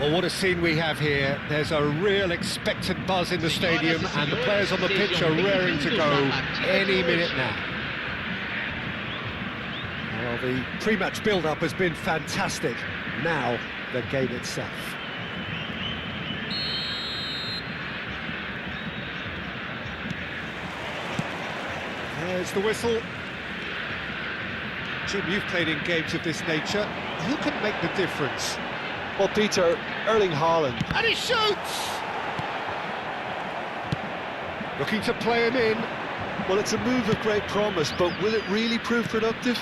Well, what a scene we have here. There's a real expectant buzz in the stadium, and the players on the pitch are raring to go any minute now. Well, the pre-match build-up has been fantastic. Now, the game itself. There's the whistle. Jim, you've played in games of this nature. Who can make the difference? Well, Peter, Erling Haaland. And he shoots! Looking to play him in. Well, it's a move of great promise, but will it really prove productive?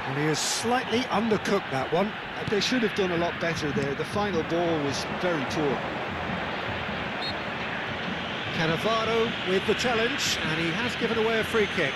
And he has slightly undercooked that one. They should have done a lot better there. The final ball was very poor. Cannavaro with the challenge, and he has given away a free kick.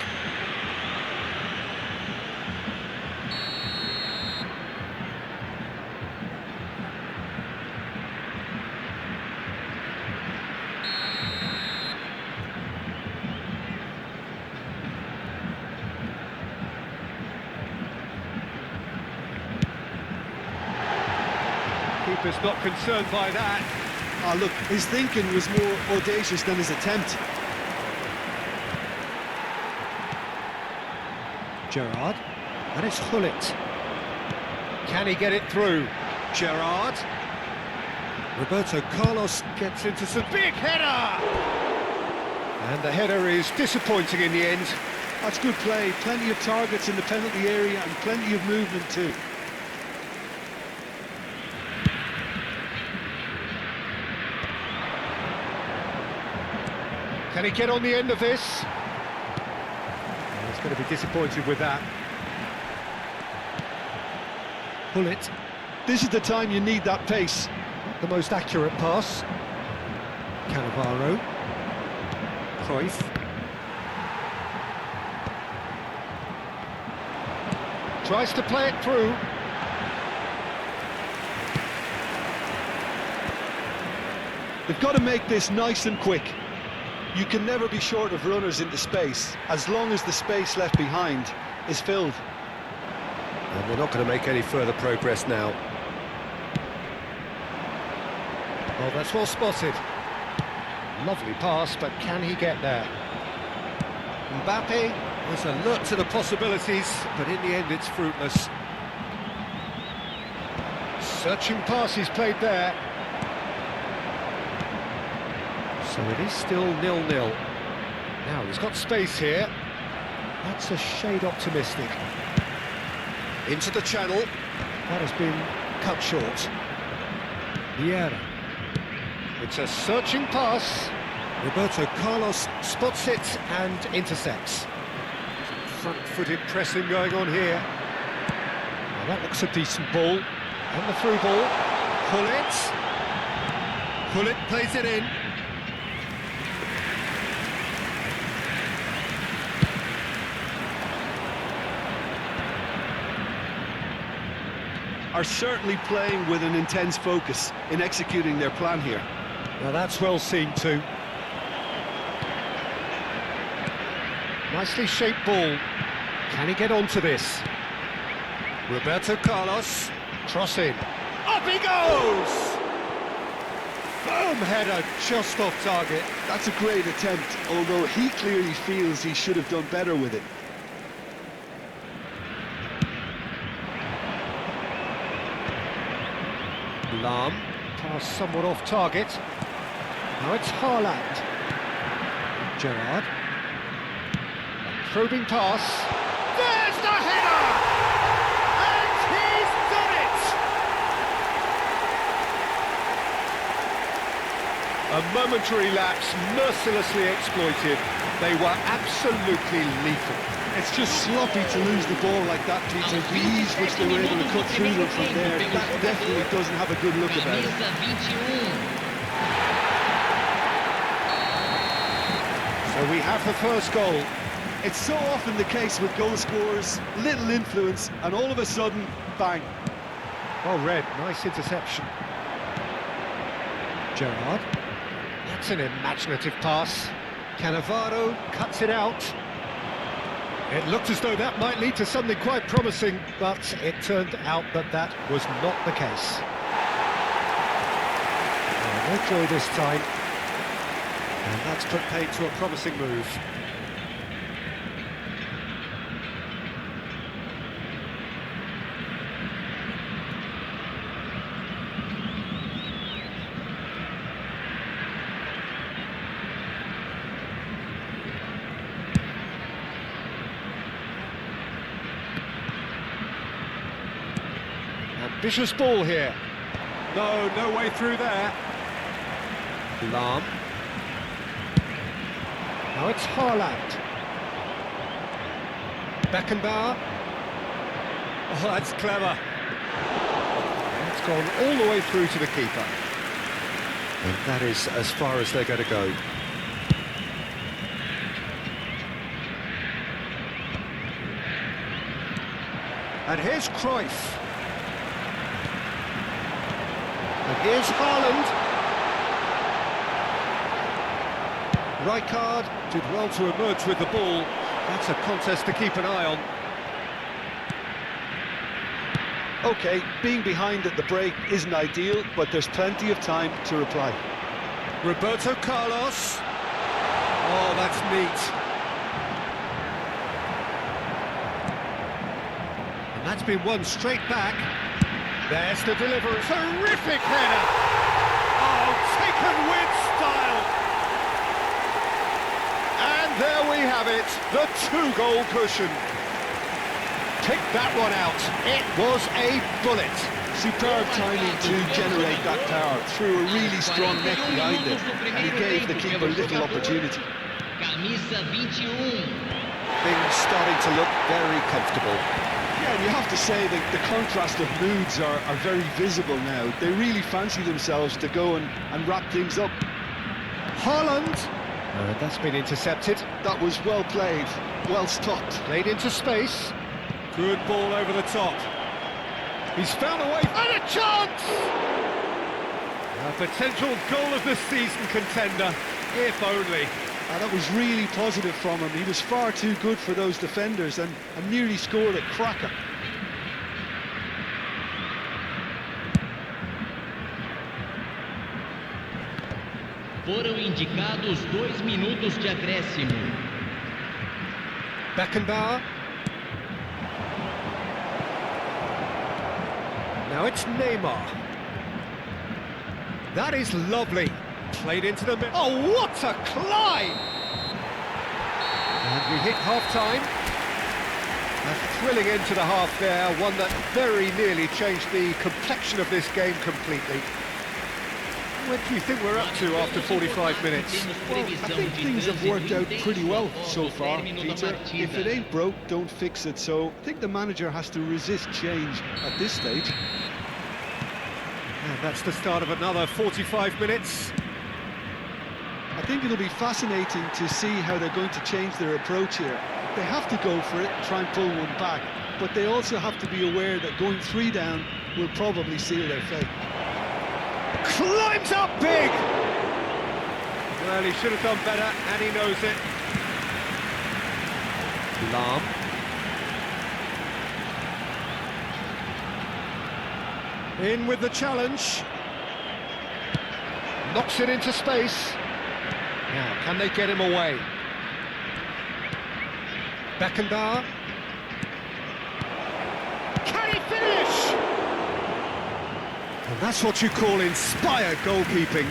Keeper's not concerned by that. Ah, look, his thinking was more audacious than his attempt. Gerrard, and it's Gullit. Can he get it through? Gerrard. Roberto Carlos gets into some big header! And the header is disappointing in the end. That's good play, plenty of targets in the penalty area and plenty of movement too. Can he get on the end of this? He's going to be disappointed with that. Gullit. This is the time you need that pace. Not the most accurate pass. Cannavaro. Cruyff. Tries to play it through. They've got to make this nice and quick. You can never be short of runners into space, as long as the space left behind is filled. And they're not going to make any further progress now. Well, that's well spotted. Lovely pass, but can he get there? Mbappe was alert to the possibilities, but in the end it's fruitless. Searching pass he's played there. So it is still 0-0. Now, he's got space here. That's a shade optimistic. Into the channel. That has been cut short. Vieira. It's a searching pass. Roberto Carlos spots it and intercepts. Front-footed pressing going on here. Now that looks a decent ball. And the through ball. Gullit. Gullit plays it in. Are certainly playing with an intense focus in executing their plan here. Now that's well seen too. Nicely shaped ball. Can he get onto this? Roberto Carlos, cross in. Up he goes! Firm header, just off target. That's a great attempt, although he clearly feels he should have done better with it. Lahm, pass somewhat off target. Now it's Haaland. Gerrard. A probing pass. There's the header! And he's done it! A momentary lapse, mercilessly exploited. They were absolutely lethal. It's just sloppy to lose the ball like that, Peter. The ease which they were able to cut through them from there, that definitely doesn't have a good look about it. So we have the first goal. It's so often the case with goal scorers, little influence, and all of a sudden, bang. Well read, nice interception. Gerrard. That's an imaginative pass. Cannavaro cuts it out. It looked as though that might lead to something quite promising, but it turned out that that was not the case. Breakaway this time. And that's put paid to a promising move. Ambitious ball here. No way through there. Lahm. Now it's Haaland. Beckenbauer. Oh, that's clever. It's gone all the way through to the keeper. And that is as far as they're going to go. And here's Cruyff. And here's Haaland. Rijkaard did well to emerge with the ball. That's a contest to keep an eye on. OK, being behind at the break isn't ideal, but there's plenty of time to reply. Roberto Carlos. Oh, that's neat. And that's been won straight back. There's the delivery. Terrific header. Oh, taken with style. And there we have it, the two-goal cushion. Pick that one out. It was a bullet. Superb timing to generate that power, threw a really strong neck behind it, and he gave the keeper little opportunity. Camisa 21. Things starting to look very comfortable. Yeah, and you have to say that the contrast of moods are very visible now. They really fancy themselves to go and wrap things up. Haaland. That's been intercepted. That was well played, well stopped. Played into space. Good ball over the top. He's found a way, and a chance! A potential goal of the season contender, if only. That was really positive from him. He was far too good for those defenders and nearly scored a cracker. Foram indicados 2 minutos de acréscimo. Beckenbauer. Now it's Neymar. That is lovely. Played into the middle. Oh, what a climb! And we hit half-time. A thrilling end to the half there, one that very nearly changed the complexion of this game completely. What do you think we're up to after 45 minutes? Well, I think things have worked out pretty well so far, Peter. If it ain't broke, don't fix it. So I think the manager has to resist change at this stage. And that's the start of another 45 minutes. I think it'll be fascinating to see how they're going to change their approach here. They have to go for it, try and pull one back, but they also have to be aware that going 3 down will probably seal their fate. Climbs up big! Well, he should have done better, and he knows it. Lahm. In with the challenge. Knocks it into space. Now, can they get him away? Beckenbauer. Can he finish? And that's what you call inspired goalkeeping.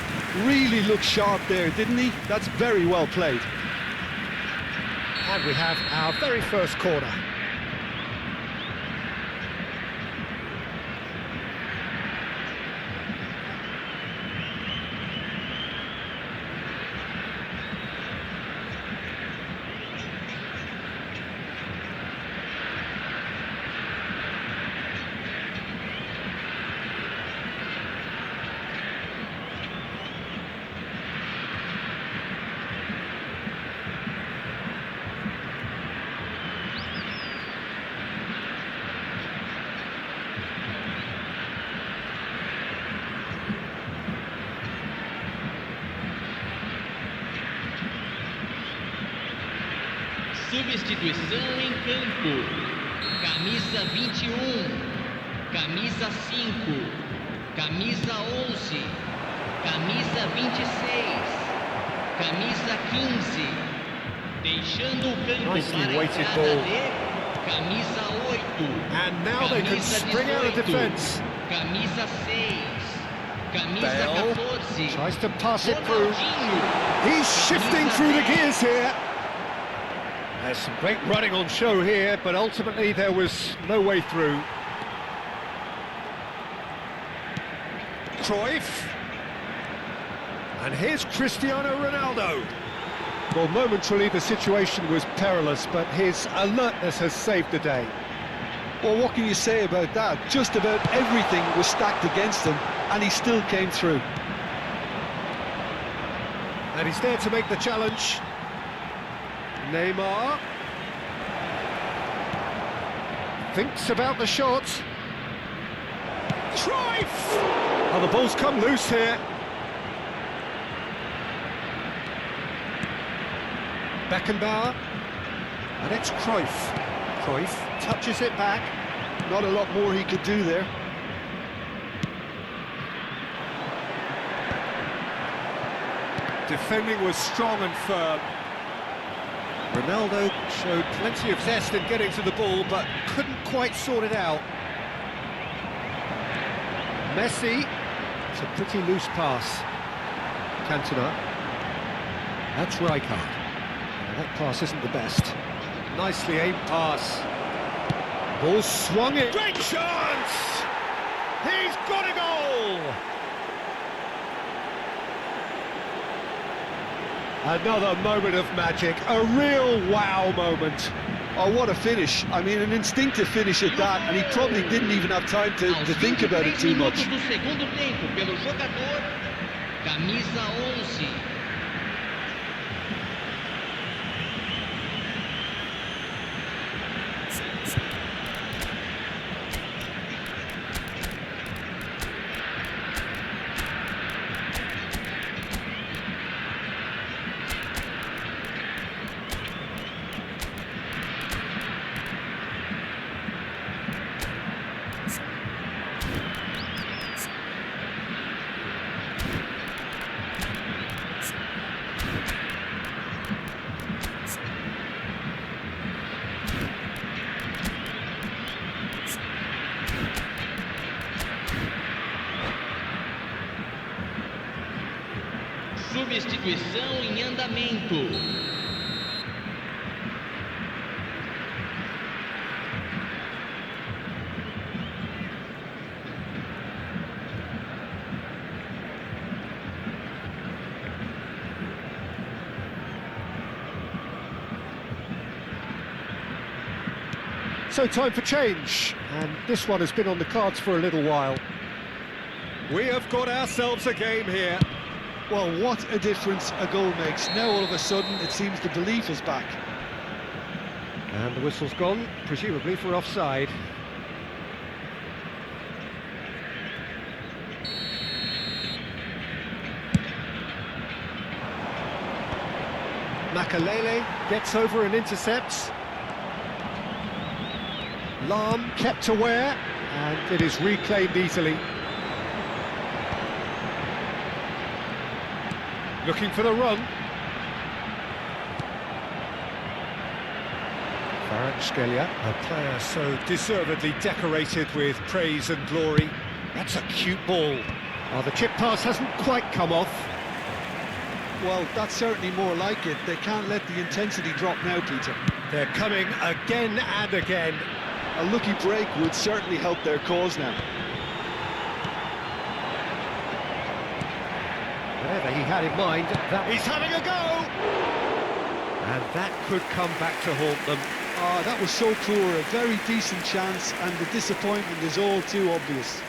Really looked sharp there, didn't he? That's very well played. And we have our very first corner. Substituição em campo. Camisa 21. Camisa 5. Camisa 11. Camisa 26. Camisa 15. Deixando o campo Nicely para a weighted entrada ball. de Camisa 8. And now they can Camisa spring out of 18. defence. Camisa 6. Camisa Bale 14. tries to pass it through. Ronaldinho. He's shifting Camisa through the 10. gears here. There's some great running on show here, but ultimately there was no way through. Cruyff. And here's Cristiano Ronaldo. Well, momentarily the situation was perilous, but his alertness has saved the day. Well, what can you say about that? Just about everything was stacked against him, and he still came through. And he's there to make the challenge. Neymar. Thinks about the shot. Cruyff! Oh, the ball's come loose here. Beckenbauer. And it's Cruyff. Cruyff touches it back. Not a lot more he could do there. Defending was strong and firm. Ronaldo showed plenty of zest in getting to the ball, but couldn't quite sort it out. Messi. It's a pretty loose pass. Cantona. That's Rijkaard. Now, that pass isn't the best. Nicely aimed pass. Ball swung in. Great chance! He's got a goal! Another moment of magic, a real wow moment. Oh, what a finish. I mean, an instinctive finish at that, and he probably didn't even have time to think about it too much. Do segundo tempo pelo jogador camisa 11. Substituição em andamento. So time for change, and this one has been on the cards for a little while. We have got ourselves a game here. Well, what a difference a goal makes. Now all of a sudden it seems the belief is back. And the whistle's gone, presumably for offside. Makalele gets over and intercepts. Lahm kept aware, and it is reclaimed easily. Looking for the run. Kvaratskhelia, a player so deservedly decorated with praise and glory. That's a cute ball. Oh, the chip pass hasn't quite come off. Well, that's certainly more like it. They can't let the intensity drop now, Peter. They're coming again and again. A lucky break would certainly help their cause now. Whatever he had in mind, that he's having a go! And that could come back to haunt them. Ah, that was so poor, a very decent chance, and the disappointment is all too obvious.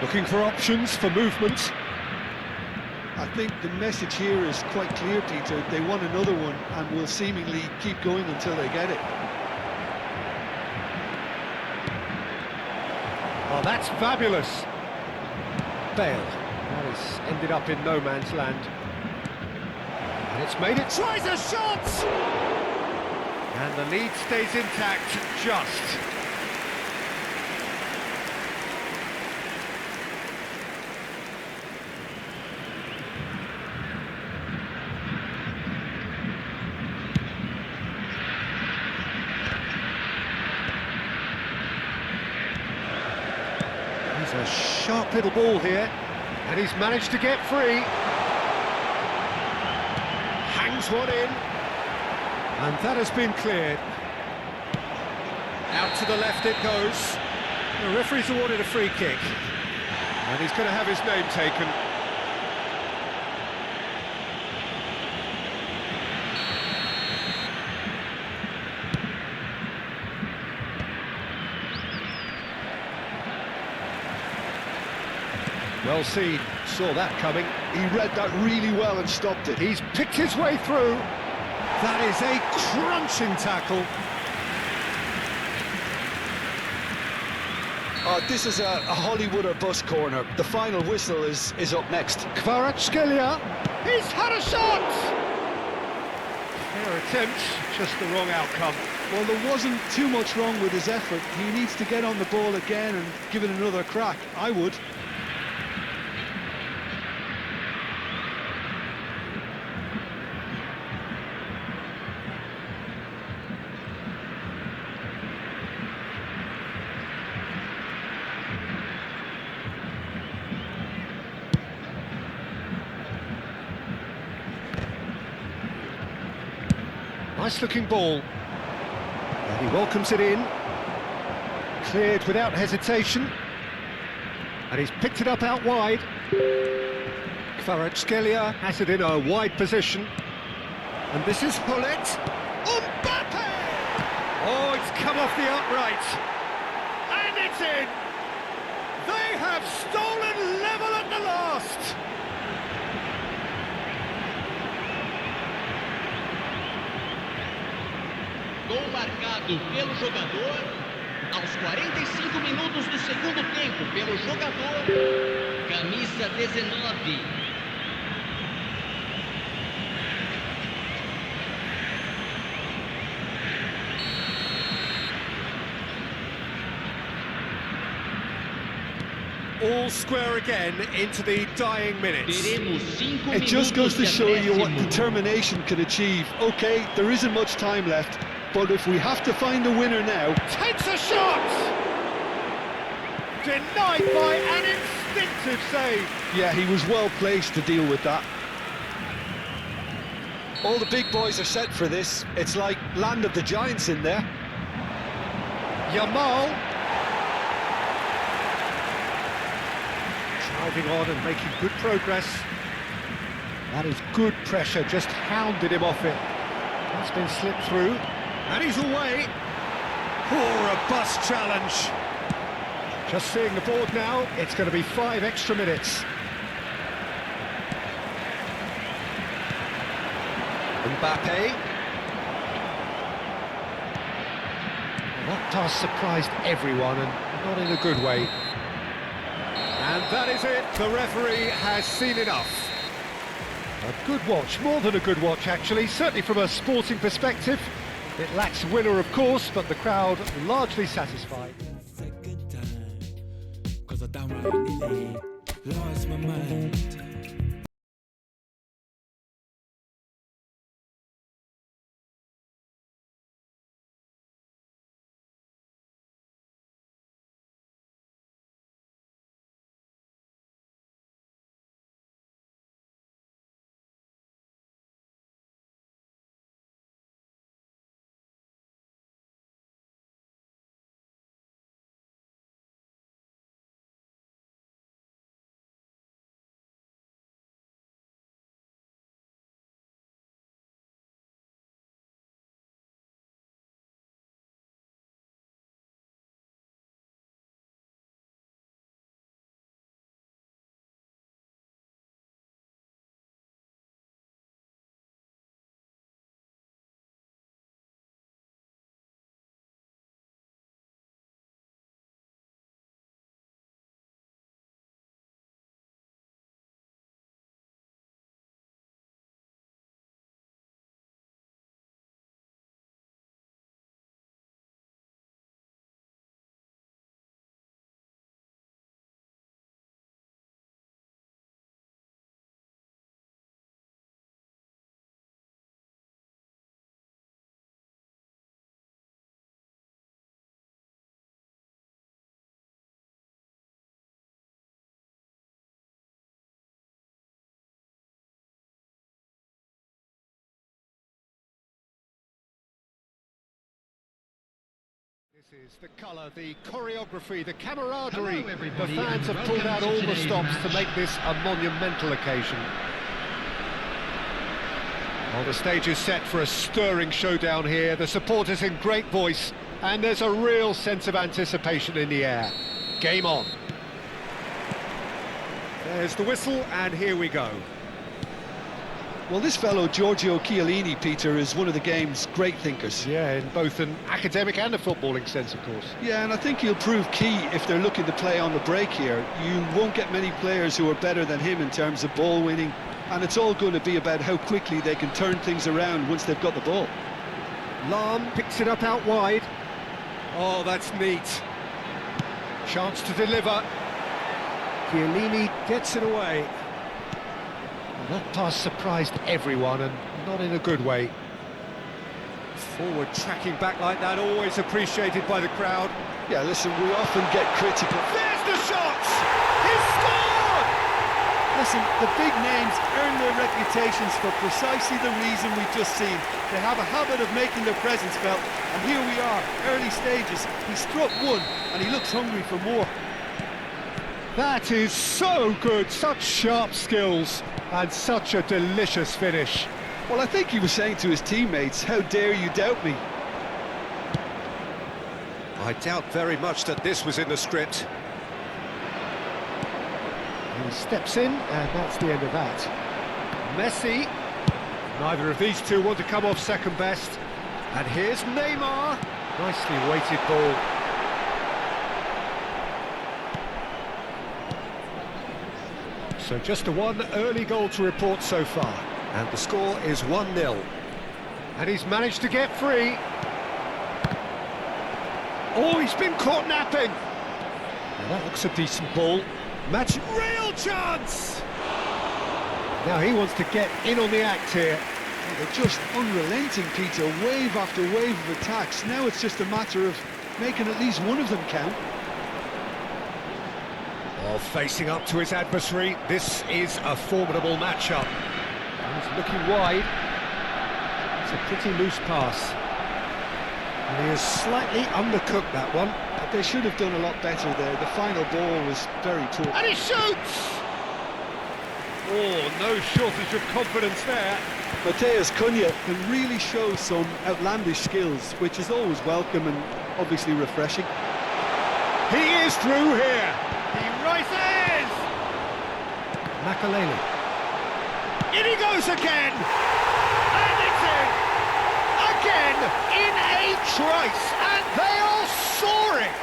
Looking for options for movement. I think the message here is quite clear, Peter. They want another one and will seemingly keep going until they get it. Oh, that's fabulous. Bale. That has ended up in no man's land. And it's made it. Tries a shot! And the lead stays intact, just. He's a sharp little ball here, and he's managed to get free. Hangs one in, and that has been cleared. Out to the left it goes. The referee's awarded a free kick, and he's going to have his name taken. Well seen, saw that coming. He read that really well and stopped it. He's picked his way through. That is a crunching tackle. This is a Hollywood or bust corner. The final whistle is up next. Kvaratskhelia, he's had a shot! Fair attempt, just the wrong outcome. Well, there wasn't too much wrong with his effort. He needs to get on the ball again and give it another crack. I would. Nice looking ball. And he welcomes it in. Cleared without hesitation. And he's picked it up out wide. Kvaratskhelia has it in a wide position. And this is Hullet. Mbappe! Oh, it's come off the upright. And it's in! They have stolen level at the last! Gol marcado pelo jogador aos 45 minutos do segundo tempo pelo jogador camisa 19. All square again into the dying minutes. Teremos 5 It just goes to minutos de show you what acréscimo. determination can achieve. Okay, there isn't much time left, but if we have to find a winner now... Takes a shot! Denied by an instinctive save. Yeah, he was well placed to deal with that. All the big boys are set for this. It's like land of the giants in there. Yamal. Driving on and making good progress. That is good pressure, just hounded him off it. That's been slipped through. And he's away. Poor robust challenge. Just seeing the board now, it's going to be 5 extra minutes. Mbappe. That toss surprised everyone, and not in a good way. And that is it. The referee has seen enough. A good watch, more than a good watch actually, certainly from a sporting perspective. It lacks winner, of course, but the crowd largely satisfied. Second time, 'cause I downright nearly lost my mind. This is the colour, the choreography, the camaraderie. Hello, everybody, The fans and have pulled out welcome all to the today's stops to match. make this a monumental occasion. Well, the stage is set for a stirring showdown here. The supporters in great voice, and there's a real sense of anticipation in the air. Game on. There's the whistle, and here we go. Well, this fellow, Giorgio Chiellini, Peter, is one of the game's great thinkers. Yeah, in both an academic and a footballing sense, of course. Yeah, and I think he'll prove key if they're looking to play on the break here. You won't get many players who are better than him in terms of ball winning, and it's all going to be about how quickly they can turn things around once they've got the ball. Lahm picks it up out wide. Oh, that's neat. Chance to deliver. Chiellini gets it away. That pass surprised everyone, and not in a good way. Forward tracking back like that, always appreciated by the crowd. Yeah, listen, we often get critical. There's the shot! He's scored! Listen, the big names earn their reputations for precisely the reason we've just seen. They have a habit of making their presence felt, and here we are, early stages. He struck one, and he looks hungry for more. That is so good, such sharp skills, and such a delicious finish. Well, I think he was saying to his teammates, how dare you doubt me? I doubt very much that this was in the script. He steps in, and that's the end of that. Messi. Neither of these two want to come off second best. And here's Neymar. Nicely weighted ball. So just the one early goal to report so far. And the score is 1-0. And he's managed to get free. Oh, he's been caught napping. Now that looks a decent ball. Match real chance! Now he wants to get in on the act here. They're just unrelenting, Peter, wave after wave of attacks. Now it's just a matter of making at least one of them count. Well, facing up to his adversary, this is a formidable matchup. He's looking wide. It's a pretty loose pass. And he has slightly undercooked that one. But they should have done a lot better there. The final ball was very poor. And he shoots! Oh, no shortage of confidence there. Mateus Cunha can really show some outlandish skills, which is always welcome and obviously refreshing. He is through here. He rises! Makaleli. In he goes again! And it's in! Again, in a trice, and they are soaring!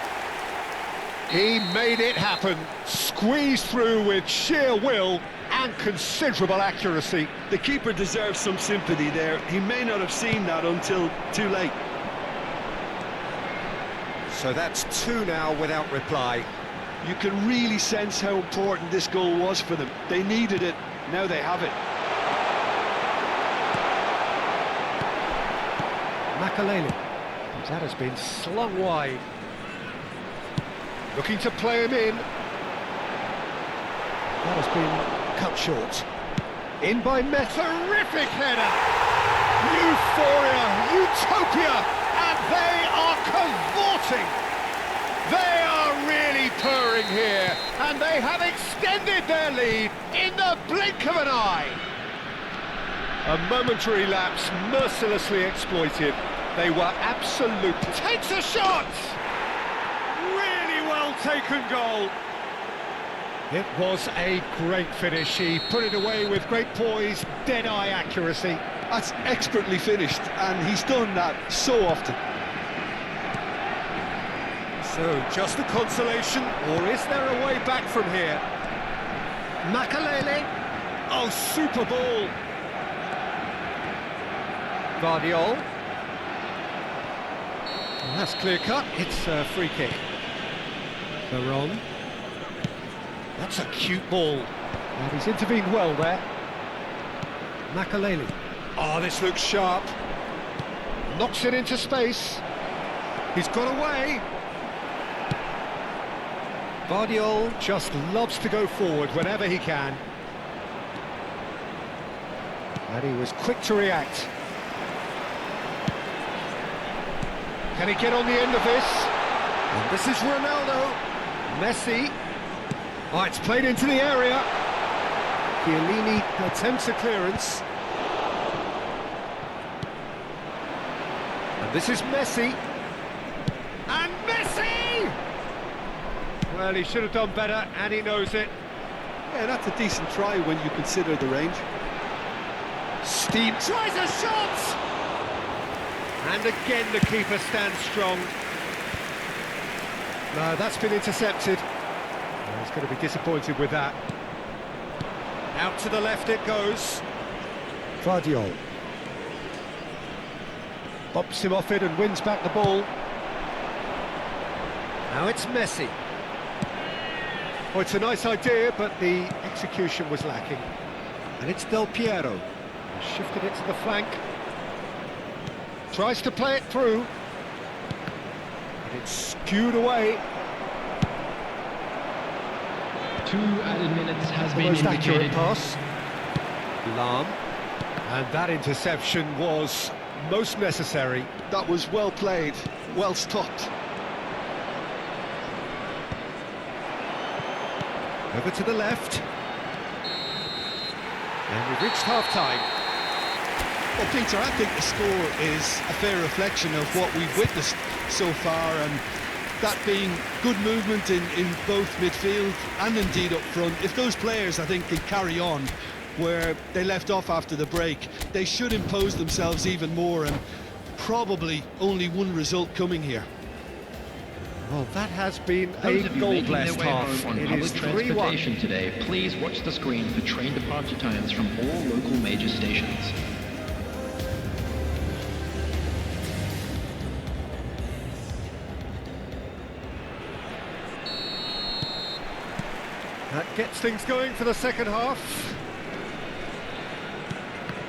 He made it happen, squeezed through with sheer will and considerable accuracy. The keeper deserves some sympathy there. He may not have seen that until too late. So that's two now without reply. You can really sense how important this goal was for them. They needed it, now they have it. Makaleli. That has been slung wide. Looking to play him in. That has been cut short. In by Messi. Terrific header! Euphoria, utopia, and they are cavorting. They are really purring here, and they have extended their lead in the blink of an eye. A momentary lapse mercilessly exploited. They were absolute. Takes a shot! Really well taken goal. It was a great finish. He put it away with great poise, dead-eye accuracy. That's expertly finished, and he's done that so often. So, just a consolation, or is there a way back from here? Makaleli. Oh, super ball. Guardiol. And that's clear cut. It's a free kick. Veron. That's a cute ball. And he's intervened well there. Makaleli. Oh, this looks sharp. Knocks it into space. He's got away. Guardiol just loves to go forward whenever he can. And he was quick to react. Can he get on the end of this? And this is Ronaldo. Messi. Oh, it's played into the area. Chiellini attempts a clearance. And this is Messi. And Messi! Well, he should have done better, and he knows it. Yeah, that's a decent try when you consider the range. Steve tries a shot! And again the keeper stands strong. No, that's been intercepted. Well, he's going to be disappointed with that. Out to the left it goes. Vardiol. Bops him off it and wins back the ball. Now it's Messi. Oh, it's a nice idea, but the execution was lacking. And it's Del Piero. Shifted it to the flank. Tries to play it through. And it's skewed away. 2 added minutes has been Almost accurate indicated. pass. Lahm. And that interception was most necessary. That was well played, well stopped. Over to the left. And we've reached half-time. Well, Peter, I think the score is a fair reflection of what we've witnessed so far, and that being good movement in both midfield and indeed up front. If those players, I think, can carry on where they left off after the break, they should impose themselves even more, and probably only one result coming here. Well, that has been Those a of you making their goal-blessed way half. home on It is public 3-1. transportation today, please watch the screen for train departure times from all local major stations. That gets things going for the second half.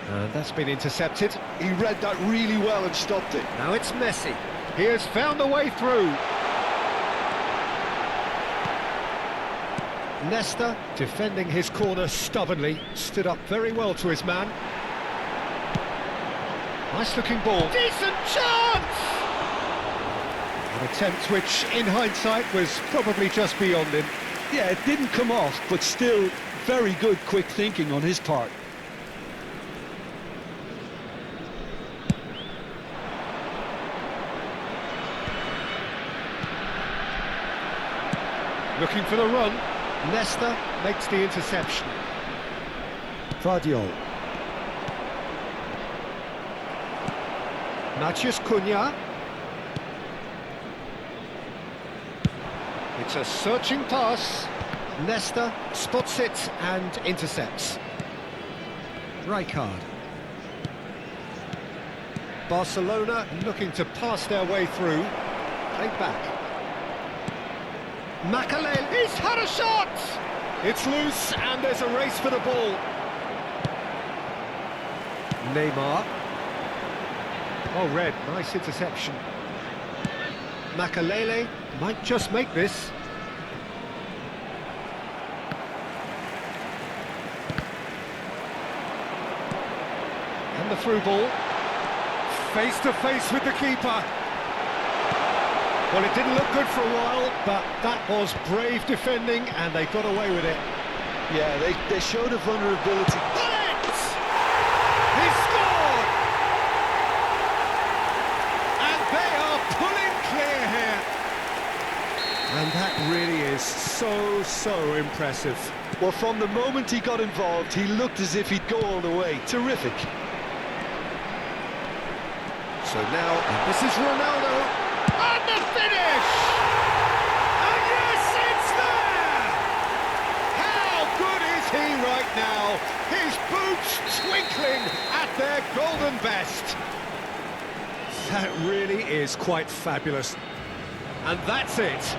And that's been intercepted. He read that really well and stopped it. Now it's Messi. He has found a way through. Nesta, defending his corner stubbornly, stood up very well to his man. Nice looking ball. Decent chance! An attempt which, in hindsight, was probably just beyond him. Yeah, it didn't come off, but still very good quick thinking on his part. Looking for the run. Nesta makes the interception. Vardiol. Matheus Cunha. It's a searching pass. Nesta spots it and intercepts. Rijkaard. Barcelona looking to pass their way through. Played back. Makalele, he's had a shot! It's loose and there's a race for the ball. Neymar. Oh, Red, nice interception. Makalele might just make this. And the through ball. Face to face with the keeper. Well, it didn't look good for a while, but that was brave defending, and they got away with it. Yeah, they showed a vulnerability. Got it! He scored! And they are pulling clear here. And that really is so impressive. Well, from the moment he got involved, he looked as if he'd go all the way. Terrific. So now, and this is Ronaldo. And the finish! And yes, it's there! How good is he right now? His boots twinkling at their golden best. That really is quite fabulous. And that's it.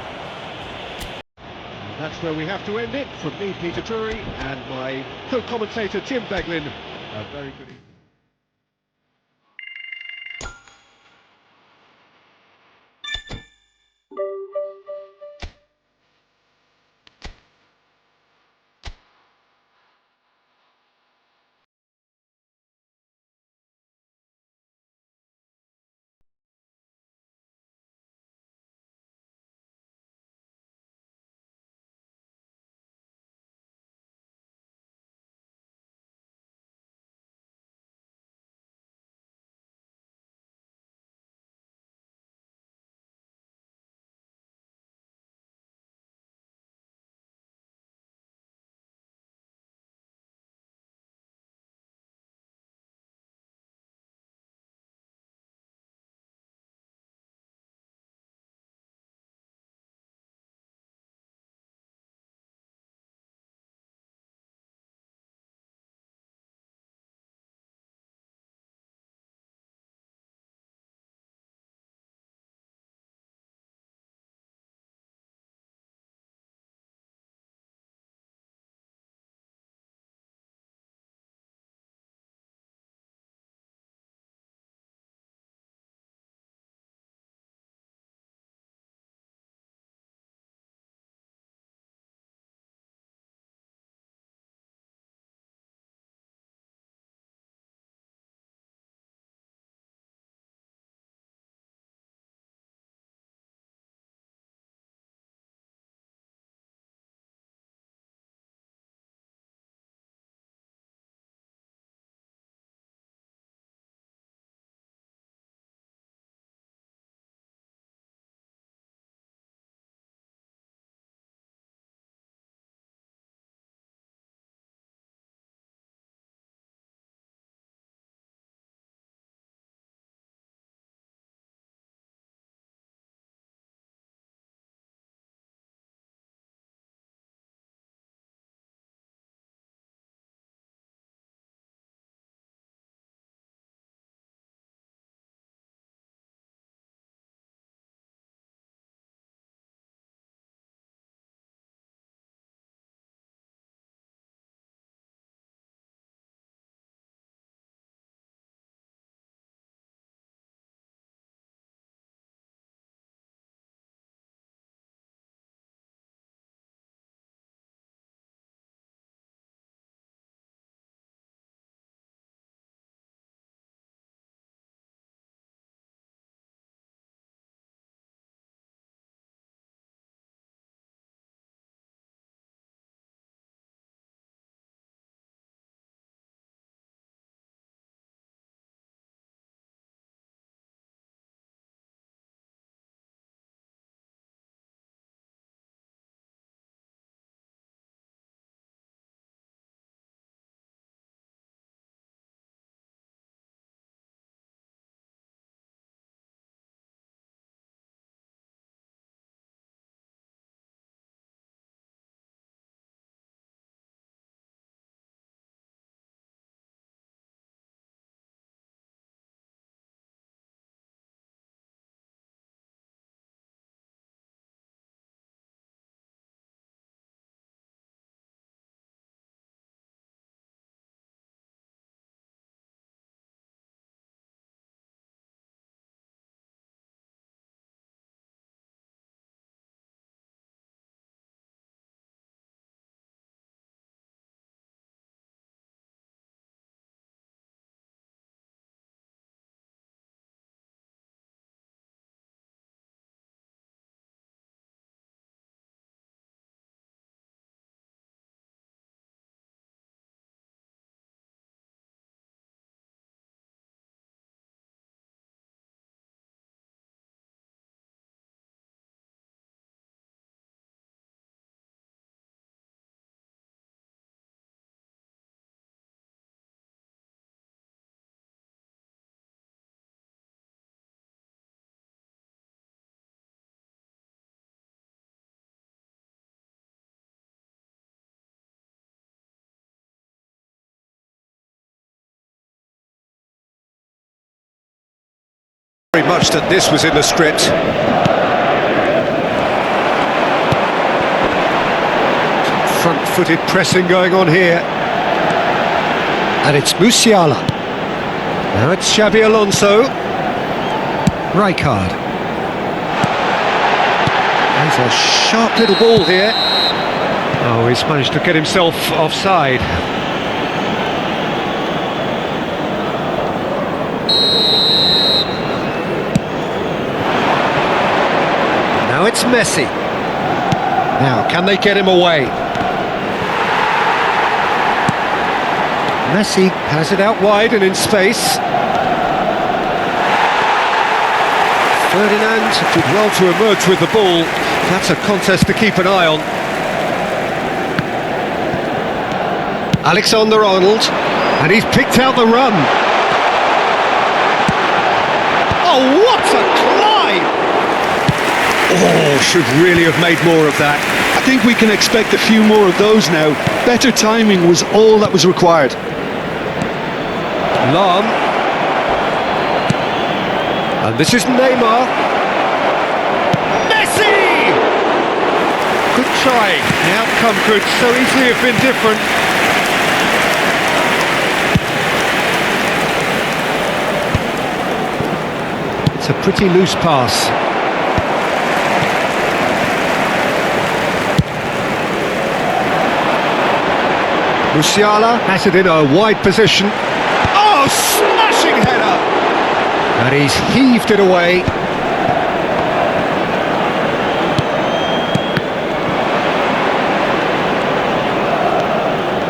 That's where we have to end it. From me, Peter Drury, and my co-commentator, Tim Beglin. A very good evening. Very much that this was in the script. Front-footed pressing going on here. And it's Musiala. Now it's Xabi Alonso. Rijkaard. There's a sharp little ball here. Oh, he's managed to get himself offside. Now it's Messi. Now, can they get him away? Messi has it out wide and in space. Ferdinand did well to emerge with the ball. That's a contest to keep an eye on. Alexander-Arnold, and he's picked out the run. Oh, what a climb! Oh, should really have made more of that. I think we can expect a few more of those now. Better timing was all that was required. Lam. And this is Neymar. Messi! Good try. The outcome could so easily have been different. It's a pretty loose pass. Musiala has it in a wide position. Oh, smashing header! And he's heaved it away.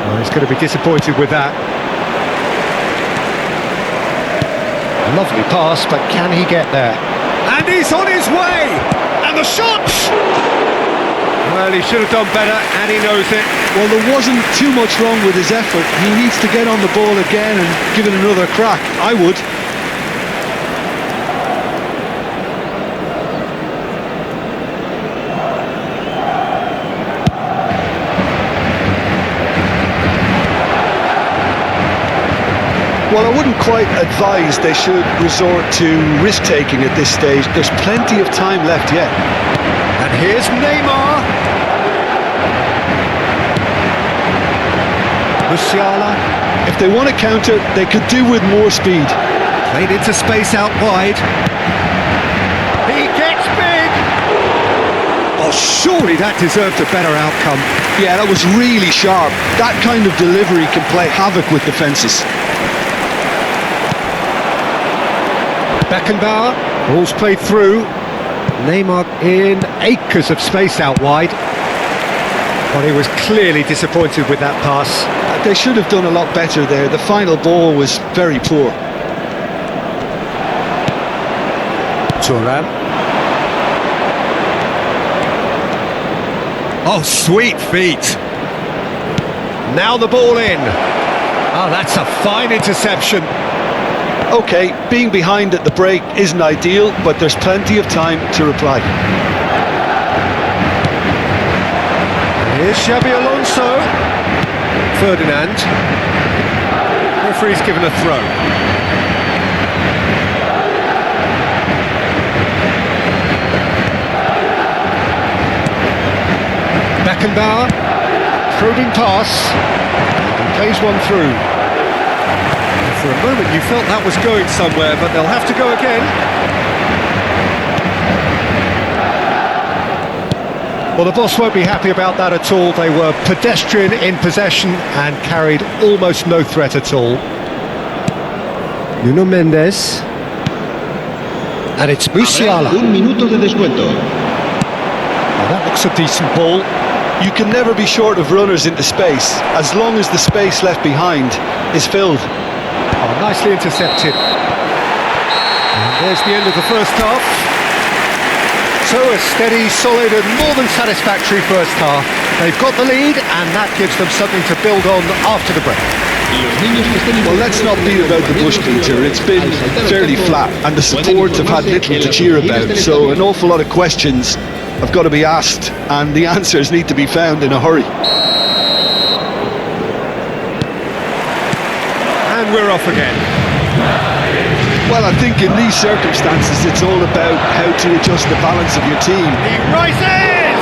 Well, he's going to be disappointed with that. Lovely pass, but can he get there? And he's on his way! And the shot! Well, he should have done better, and he knows it. Well, there wasn't too much wrong with his effort. He needs to get on the ball again and give it another crack. I would. Well, I wouldn't quite advise they should resort to risk-taking at this stage. There's plenty of time left yet. And here's Neymar. Musiala. If they want to counter, they could do with more speed. Played into space out wide. He gets big! Oh, surely that deserved a better outcome. Yeah, that was really sharp. That kind of delivery can play havoc with defences. Beckenbauer, ball's played through. Neymar in acres of space out wide. But he was clearly disappointed with that pass. They should have done a lot better there. The final ball was very poor. Thuram. Oh, sweet feet. Now the ball in. Oh, that's a fine interception. OK, being behind at the break isn't ideal, but there's plenty of time to reply. Here's Xabi Alonso. Ferdinand. Referee's given a throw. Beckenbauer. Probing pass. And he plays one through. For a moment you felt that was going somewhere, but they'll have to go again. Well, the boss won't be happy about that at all. They were pedestrian in possession and carried almost no threat at all. Nuno Mendes. And it's Musiala. Un minuto de descuento. Well, that looks a decent ball. You can never be short of runners into space, as long as the space left behind is filled. Oh, nicely intercepted. And there's the end of the first half. So a steady, solid and more than satisfactory first half. They've got the lead and that gives them something to build on after the break. Well, let's not beat about the bush, Peter. It's been fairly flat and the supports have had little to cheer about. So an awful lot of questions have got to be asked and the answers need to be found in a hurry. And we're off again. Well, I think in these circumstances, it's all about how to adjust the balance of your team. He rises!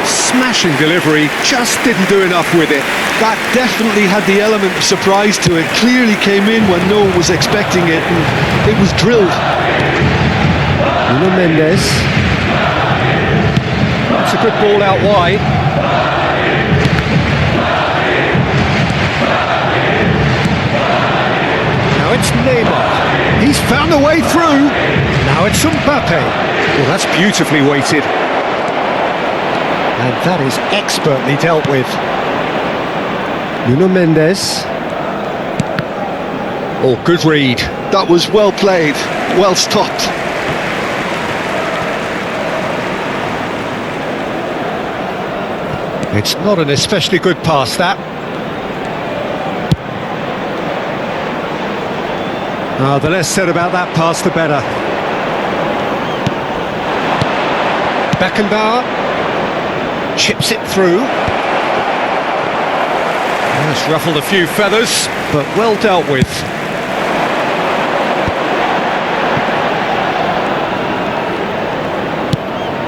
Smashing delivery, just didn't do enough with it. That definitely had the element of surprise to it. Clearly came in when no one was expecting it, and it was drilled. Nuno Mendes. That's a good ball out wide. Now it's Neymar. He's found a way through. Now it's Mbappe. Well, that's beautifully weighted. And that is expertly dealt with. Nuno Mendes. Oh, good read. That was well played, well stopped. It's not an especially good pass, that. The less said about that pass, the better. Beckenbauer chips it through. That's ruffled a few feathers, but well dealt with.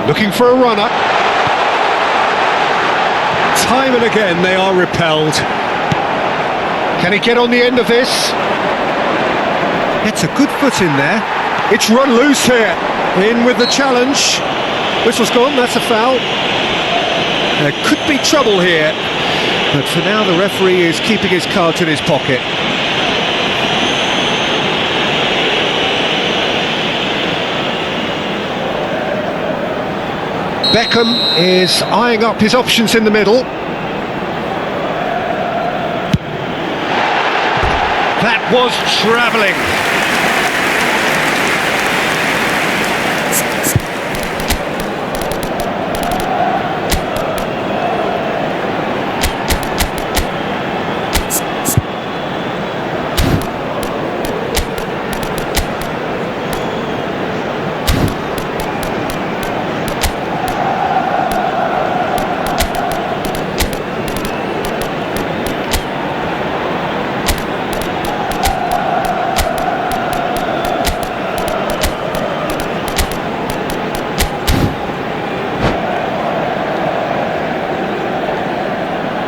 Looking for a runner. Time and again they are repelled. Can he get on the end of this? It's a good foot in there. It's run loose here. In with the challenge. Whistle's gone, that's a foul. There could be trouble here. But for now the referee is keeping his cards in his pocket. Beckham is eyeing up his options in the middle. That was travelling.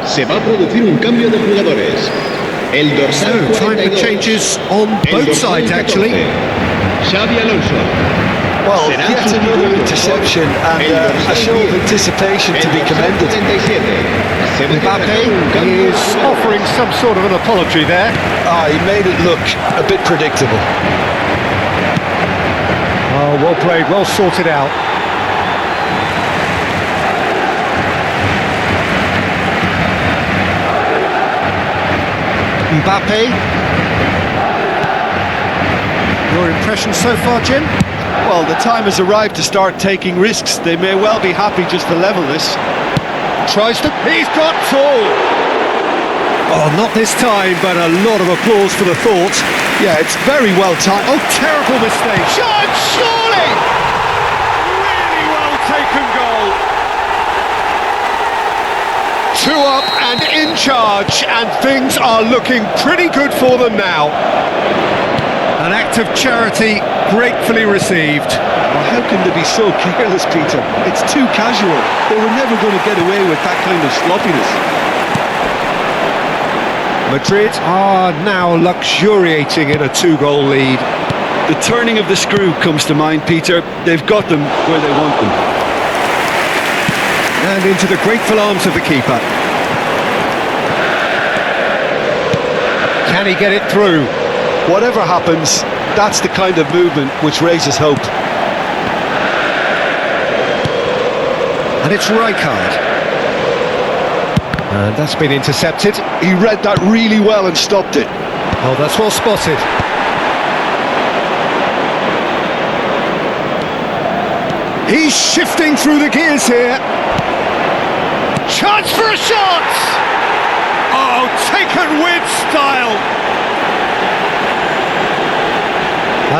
Se va a producir un cambio de jugadores. El dorsal So, time for 42. changes on El both dorsal sides 14. actually. Xavi Alonso. Well, Será yet another sustituido interception por and el a dorsal show of 10. anticipation to be El dorsal commended. 47. Se debe Mbappe hacer un cambio de is jugadores. offering some sort of an apology there. He made it look a bit predictable. Oh, well played, well sorted out. Mbappe. Your impression so far, Jim? Well, the time has arrived to start taking risks. They may well be happy just to level this. Tries to... He's got tall! Oh, not this time, but a lot of applause for the thought. Yeah, it's very well timed. Oh, terrible mistake. Shot, surely! Really well taken goal. 2 up and in charge, and things are looking pretty good for them now. An act of charity gratefully received. Well, how can they be so careless, Peter? It's too casual. They were never going to get away with that kind of sloppiness. Madrid are now luxuriating in a 2-goal lead. The turning of the screw comes to mind, Peter. They've got them where they want them. And into the grateful arms of the keeper. Can he get it through? Whatever happens, that's the kind of movement which raises hope. And it's Rijkaard. And that's been intercepted. He read that really well and stopped it. Oh, that's well spotted. He's shifting through the gears here. Chance for a shot! Oh, taken with style.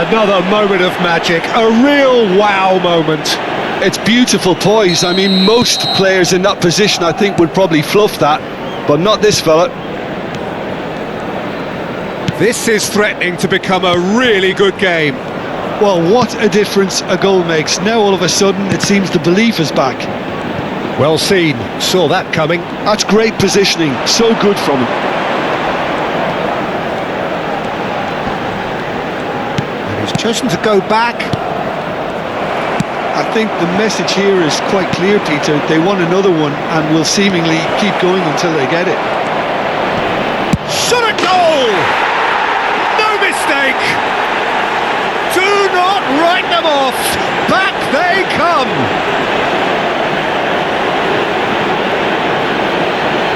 Another moment of magic, a real wow moment. It's beautiful poise. I mean, most players in that position, I think, would probably fluff that, but not this fella. This is threatening to become a really good game. Well, what a difference a goal makes. Now all of a sudden it seems the belief is back. Well seen, saw that coming. That's great positioning, so good from him. And he's chosen to go back. I think the message here is quite clear, Peter. They want another one and will seemingly keep going until they get it. Shot a goal! No mistake! Do not write them off! Back they come!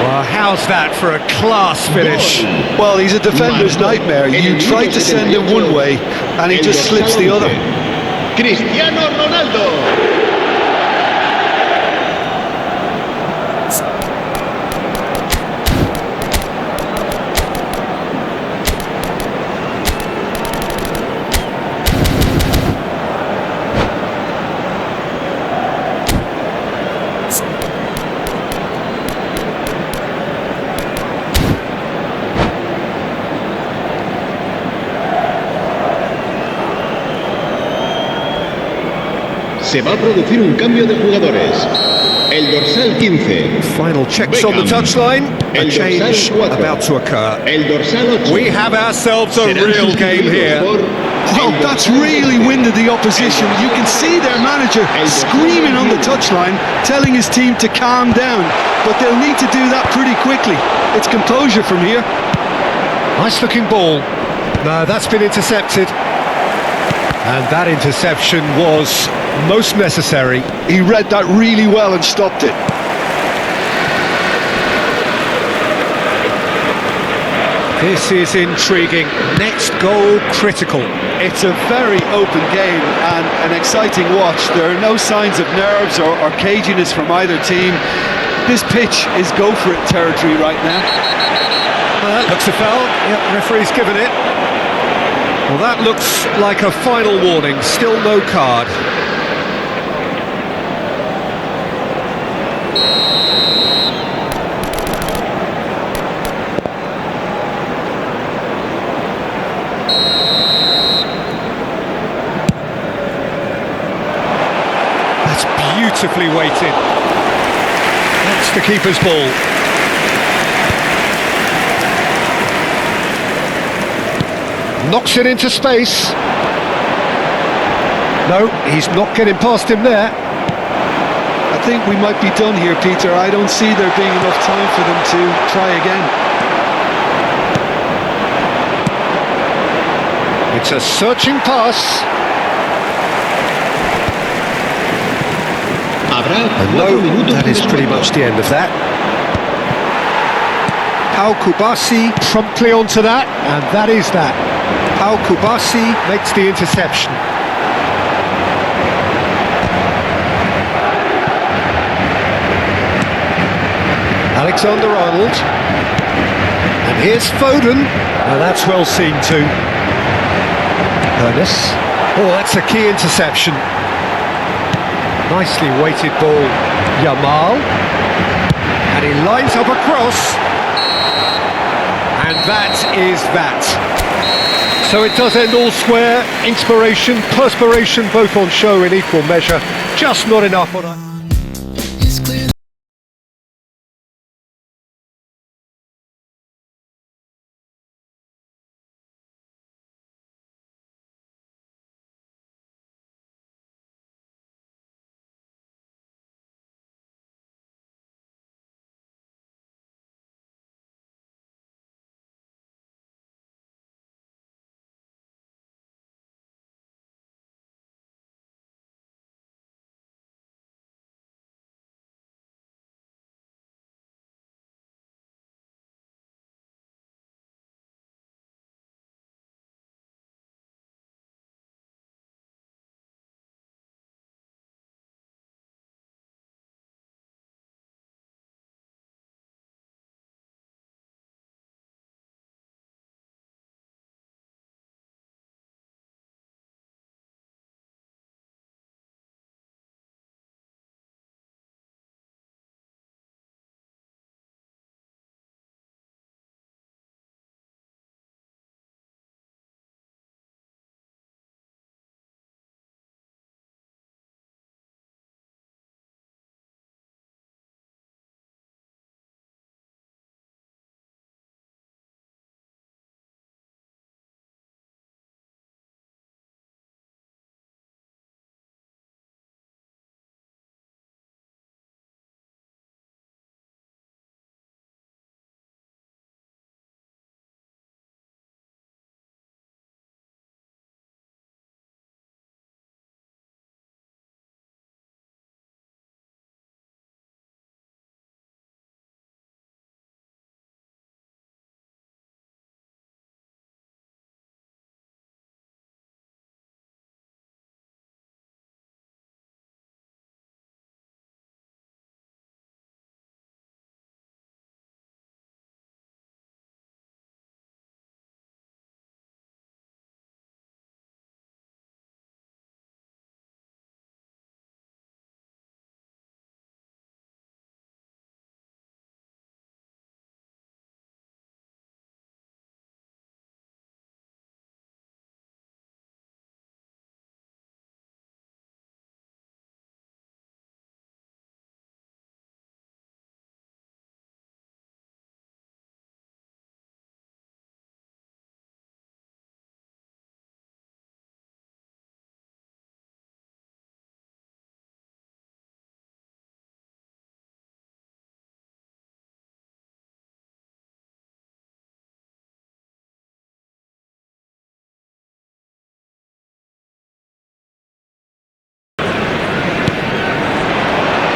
Well, how's that for a class finish? Well, he's a defender's nightmare. You try to send him one way and he just slips the other. Cristiano Ronaldo. Se va a producir un cambio de jugadores. El dorsal 15. Final checks on the touchline. A change about to occur. El dorsal 8. We have ourselves a real game here. Well, that's really winded the opposition. You can see their manager screaming on the touchline, telling his team to calm down. But they'll need to do that pretty quickly. It's composure from here. Nice looking ball. No, that's been intercepted. And that interception was most necessary. He read that really well and stopped it. This is intriguing. Next goal critical. It's a very open game and an exciting watch. There are no signs of nerves or caginess from either team. This pitch is go-for-it territory right now. Well, that looks a foul. Yep, referee's given it. Well, that looks like a final warning. Still no card. That's beautifully weighted. That's the keeper's ball. Knocks it into space. No, he's not getting past him there. I think we might be done here, Peter. I don't see there being enough time for them to try again. It's a searching pass. And no, that is pretty much the end of that. Pau Kubasi promptly onto that, and that is that. Pau Kubasi makes the interception. Alexander-Arnold. And here's Foden. Now that's well seen too. Ernest. Oh, that's a key interception. Nicely weighted ball. Yamal. And he lines up a cross. And that is that. So it does end all square. Inspiration, perspiration, both on show in equal measure. Just not enough on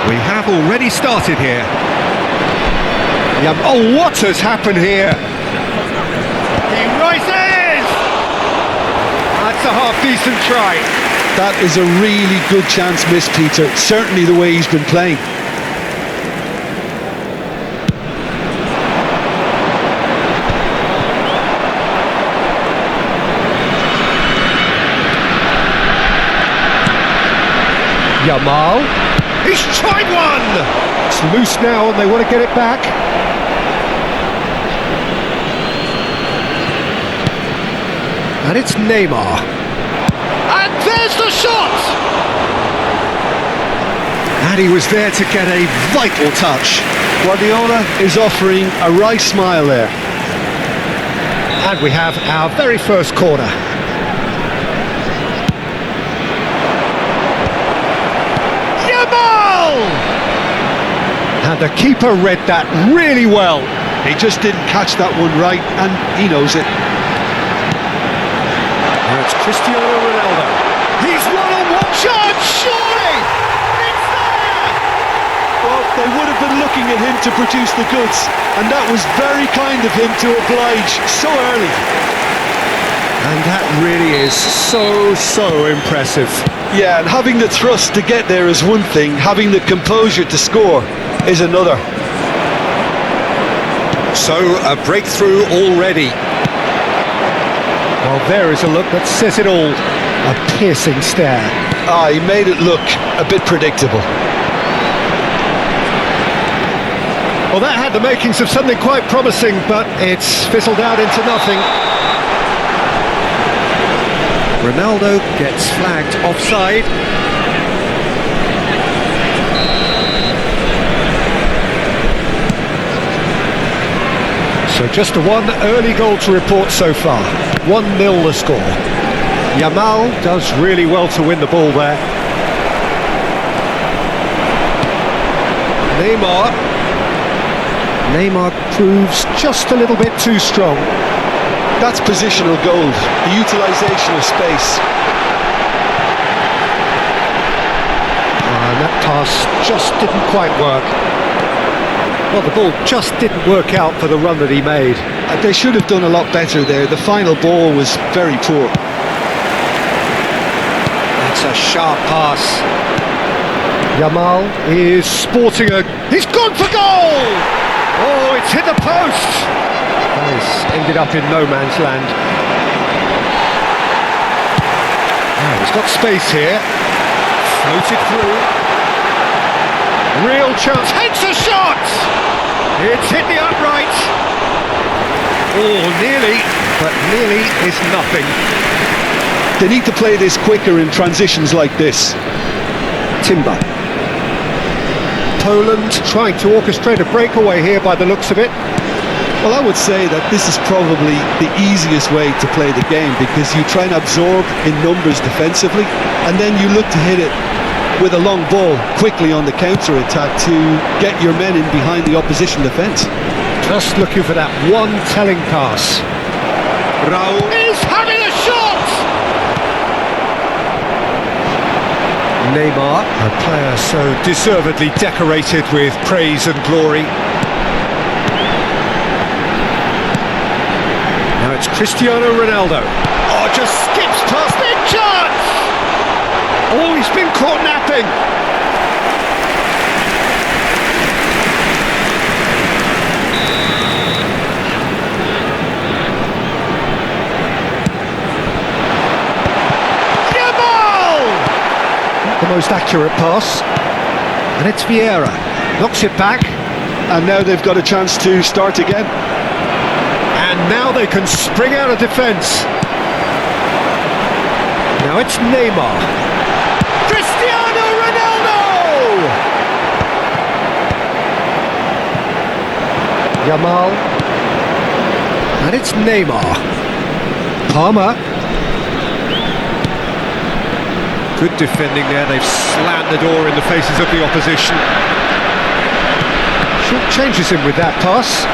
We have already started here. Yeah, oh, what has happened here? He rises! That's a half-decent try. That is a really good chance missed, Peter. Certainly the way he's been playing. Yamal. He's tried one! It's loose now and they want to get it back. And it's Neymar. And there's the shot! And he was there to get a vital touch. Guardiola is offering a wry smile there. And we have our very first corner. And the keeper read that really well. He just didn't catch that one right, and he knows it. Now it's Cristiano Ronaldo. He's one-on-one chance, surely! It's there! Well, they would have been looking at him to produce the goods, and that was very kind of him to oblige so early. And that really is so impressive. Yeah, and having the thrust to get there is one thing, having the composure to score is another. So, a breakthrough already. Well, there is a look that says it all. A piercing stare. He made it look a bit predictable. Well, that had the makings of something quite promising, but it's fizzled out into nothing. Ronaldo gets flagged offside. So just one early goal to report so far. 1-0 the score. Yamal does really well to win the ball there. Neymar proves just a little bit too strong. That's positional gold, the utilisation of space. And that pass just didn't quite work. Well, the ball just didn't work out for the run that he made. They should have done a lot better there. The final ball was very poor. That's a sharp pass. Yamal is sporting a... He's gone for goal! Oh, it's hit the post! Nice. Ended up in no man's land. Now he's got space here. Floated through. Real chance. Heads a shot! It's hit the upright. Oh, nearly, but nearly is nothing. They need to play this quicker in transitions like this. Timber. Poland trying to orchestrate a breakaway here by the looks of it. Well, I would say that this is probably the easiest way to play the game, because you try and absorb in numbers defensively, and then you look to hit it with a long ball quickly on the counter-attack to get your men in behind the opposition defence. Just looking for that one telling pass. Raul is having a shot! Neymar, a player so deservedly decorated with praise and glory. Now it's Cristiano Ronaldo. Oh, just skips past big chance! Oh, he's been caught napping. The most accurate pass, and it's Vieira, knocks it back, and now they've got a chance to start again. And now they can spring out of defence. Now it's Neymar. Cristiano Ronaldo! Yamal, and it's Neymar. Palmer. Good defending there, they've slammed the door in the faces of the opposition. Short changes him with that pass.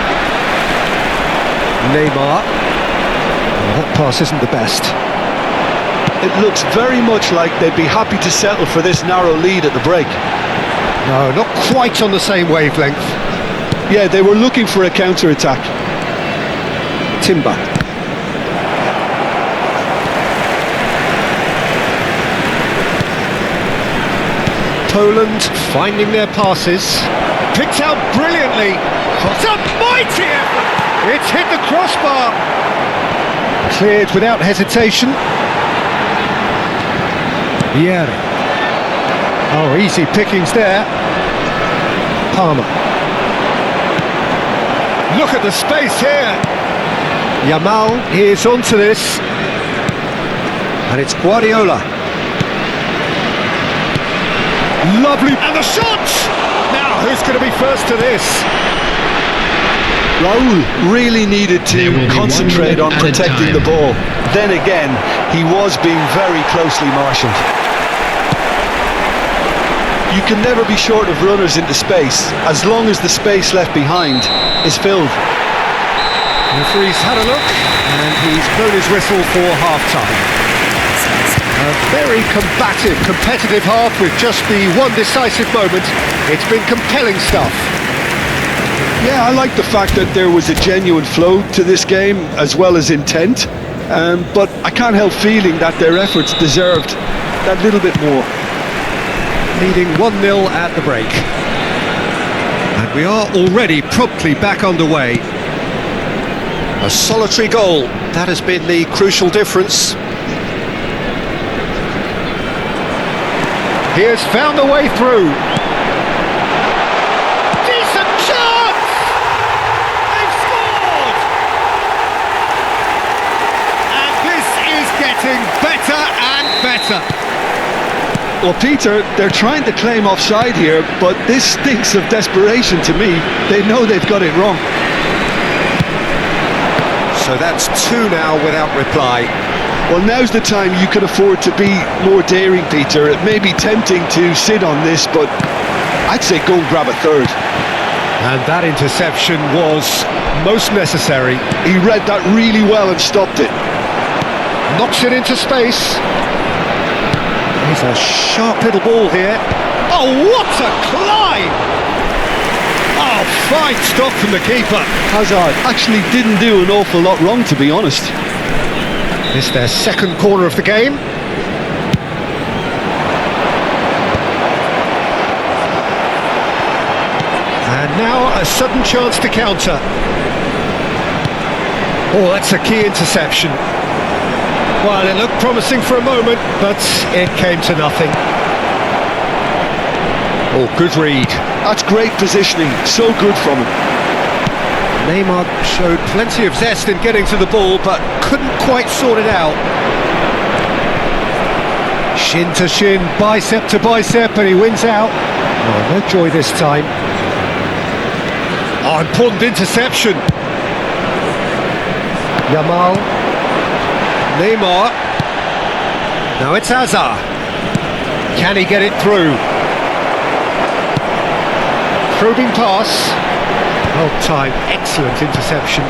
Neymar. Oh, that pass isn't the best. It looks very much like they'd be happy to settle for this narrow lead at the break. No, not quite on the same wavelength. Yeah, they were looking for a counter-attack. Timber. Poland finding their passes. Picked out brilliantly. It's a mighty effort. It's hit the crossbar. Cleared without hesitation. Yeah. Oh, easy pickings there. Palmer. Look at the space here. Yamal is onto this. And it's Guardiola. Lovely. And the shot! Now, who's going to be first to this? Raul really needed to concentrate on protecting the ball. Then again, he was being very closely marshalled. You can never be short of runners into space, as long as the space left behind is filled. The referee's had a look, and he's blown his whistle for half-time. A very combative, competitive half with just the one decisive moment. It's been compelling stuff. Yeah, I like the fact that there was a genuine flow to this game, as well as intent. But I can't help feeling that their efforts deserved that little bit more. Leading 1-0 at the break. And we are already promptly back underway. A solitary goal, that has been the crucial difference. He has found a way through. Decent chance! They've scored! And this is getting better and better. Well, Peter, they're trying to claim offside here, but this stinks of desperation to me. They know they've got it wrong. So that's 2 now without reply. Well, now's the time you can afford to be more daring, Peter. It may be tempting to sit on this, but I'd say go and grab a third. And that interception was most necessary. He read that really well and stopped it. Knocks it into space. There's a sharp little ball here. Oh, what a climb! Oh, fine stop from the keeper. Hazard actually didn't do an awful lot wrong, to be honest. It's their second corner of the game. And now a sudden chance to counter. Oh, that's a key interception. Well, it looked promising for a moment, but it came to nothing. Oh, good read. That's great positioning, so good from him. Neymar showed plenty of zest in getting to the ball, but couldn't quite sort it out. Shin to shin, bicep to bicep, and he wins out. Oh, no joy this time. Oh, important interception. Yamal. Neymar. Now it's Hazard. Can he get it through? Probing pass. Well timed, excellent interception.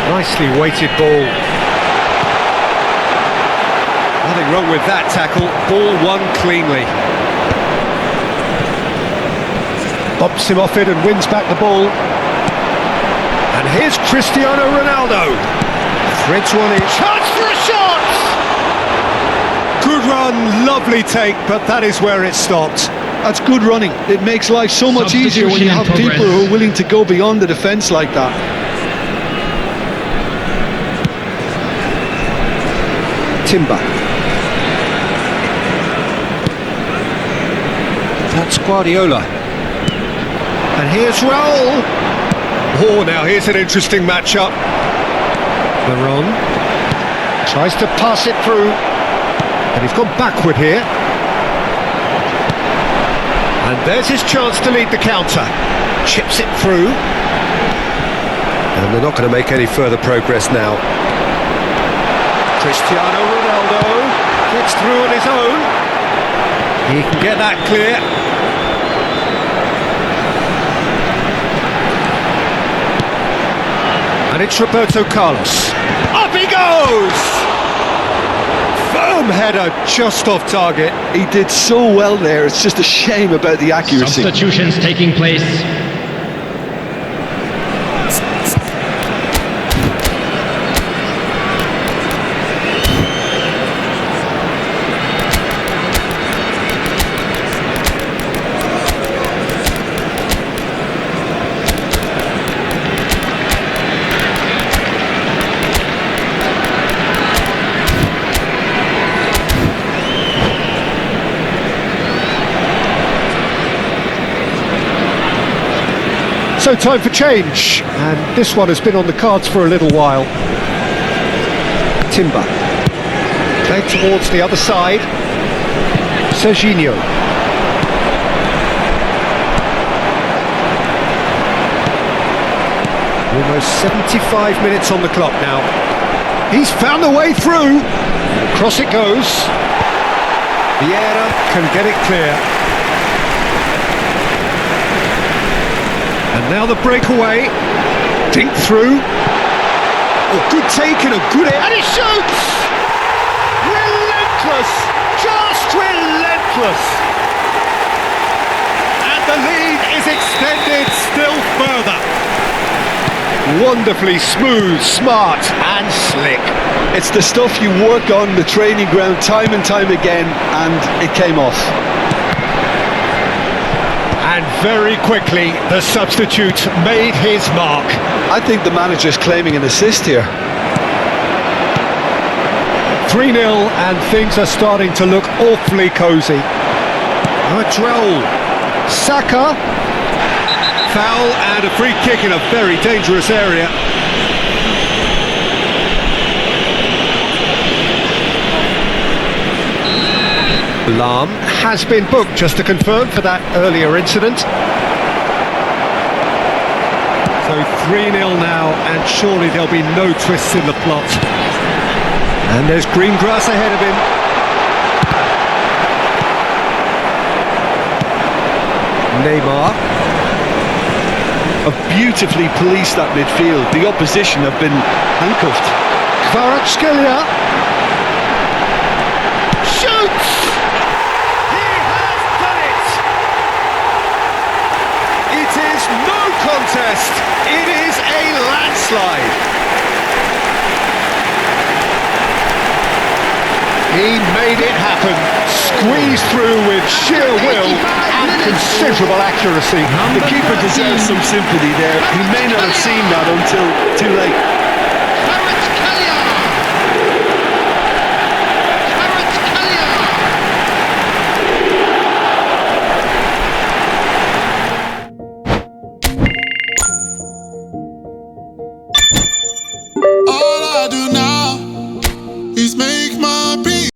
Nicely weighted ball. Nothing wrong with that tackle. Ball won cleanly. Bumps him off it and wins back the ball. And here's Cristiano Ronaldo. Threads one in. Chance for a shot! Good run, lovely take, but that is where it stopped. That's good running. It makes life so much easier when you have people who are willing to go beyond the defence like that. Timber. That's Guardiola. And here's Raul. Oh, now here's an interesting matchup. Veron tries to pass it through, and he's gone backward here. And there's his chance to lead the counter. Chips it through. And they're not going to make any further progress now. Cristiano Ronaldo gets through on his own. He can get that clear. And it's Roberto Carlos. Up he goes! Boom! Boom, header just off target. He did so well there. It's just a shame about the accuracy. Substitutions taking place. So time for change, and this one has been on the cards for a little while. Timber. Played towards the other side. Serginho. Almost 75 minutes on the clock now. He's found a way through. Across it goes. Vieira can get it clear. And now the breakaway. Dink through. Oh, good take and a good air. And he shoots! Relentless! Just relentless! And the lead is extended still further. Wonderfully smooth, smart and slick. It's the stuff you work on the training ground time and time again, and it came off. And very quickly, the substitute made his mark. I think the manager's claiming an assist here. 3-0, and things are starting to look awfully cosy. Madrell. Saka. Foul and a free kick in a very dangerous area. Lahm has been booked, just to confirm, for that earlier incident. So 3-0 now, and surely there'll be no twists in the plot. And there's green grass ahead of him. Neymar. Have beautifully policed that midfield. The opposition have been handcuffed. Kvaratskhelia. Shoots! He has done it! It is no contest. It is a landslide. He made it happen. Squeezed through with sheer will and considerable accuracy. The keeper deserves some sympathy there. He may not have seen that until too late. All I do now